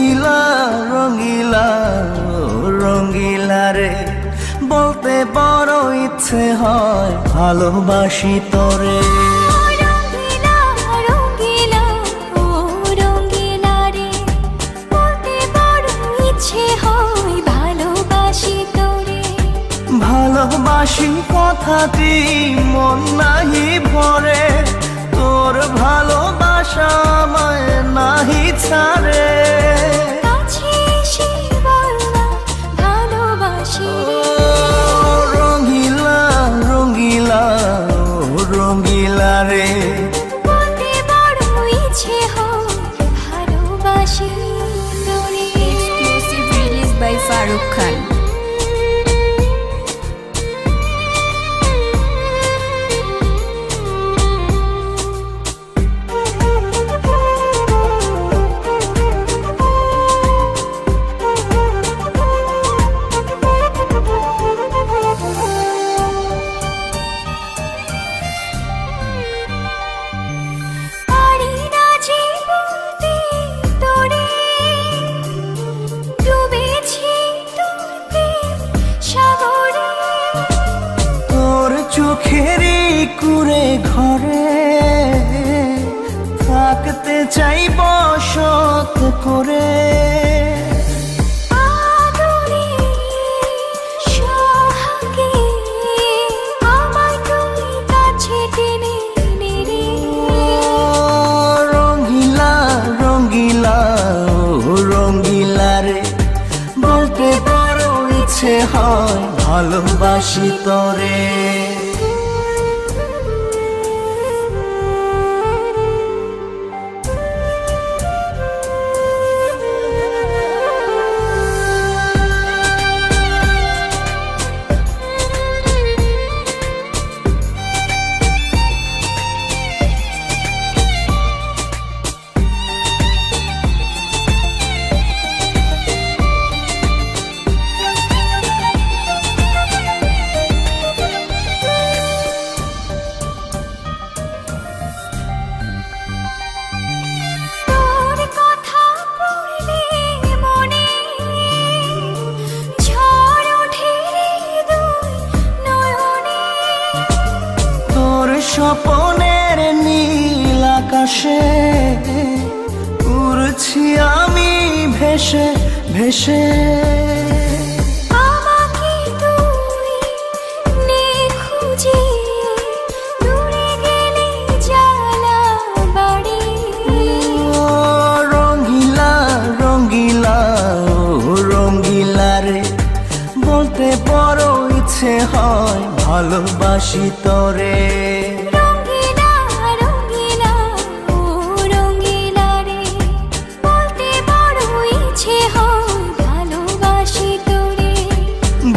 রঙিলা রঙিলা রঙিলা রে, বলতে বড় ইচ্ছে হয় ভালোবাসি তোরে। ভালোবাসি কথাটি মন নাহি ভরে, তোর ভালোবাসা আমায় নাহি ছাড়ে। রঙিলা রঙিলা রঙিলা রে, বলতে বড় ইচ্ছে হয় ভালোবাসি তোরে। Exclusive release by Farooq Khan. চোখেরই কুড়ে ঘরে থাকতে চাই বসত করে। রঙিলা রঙিলা রঙিলা রে, বলতে বড় ইচ্ছে হয় ভালোবাসি তোরে। স্বপনের নীল আকাশে উড়ছি আমি ভেসে ভেসে। আমাকে তুই খুঁজে দূরে গেলে জ্বালা বাড়ি। রঙিলা রঙিলা রঙিলা রে, বলতে বড় ইচ্ছে হয় ভালোবাসি তোরে।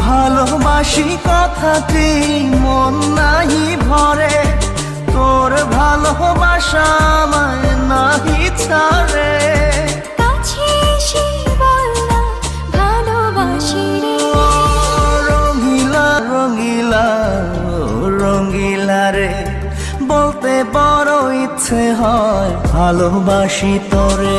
ভালোবাসি কথাটি মন নাহি ভরে, তোর ভালোবাসা আমায় নাহি ছাড়ে। রঙিলা রঙিলা রঙিলা রে, বলতে বড় ইচ্ছে হয় ভালোবাসি তোরে।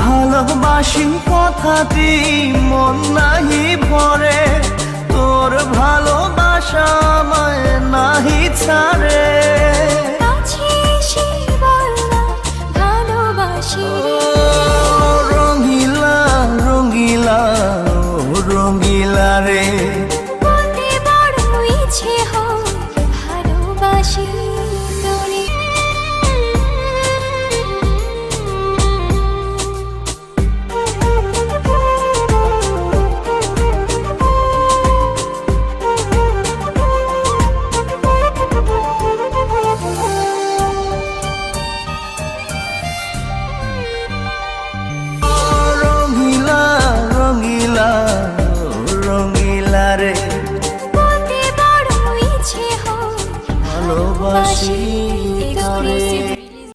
ভালোবাসি কথাটি মন নাহি ভরে, তোর ভালোবাসা আমায় নাহি ছাড়ে। রঙিলা রঙিলা রঙিলা রে, বলতে বড় ইচ্ছে হয় ভালোবাসি তোরে। রঙিলা রঙিলা রঙিলা রে, বলতে বড় ইচ্ছে হয় ভালোবাসি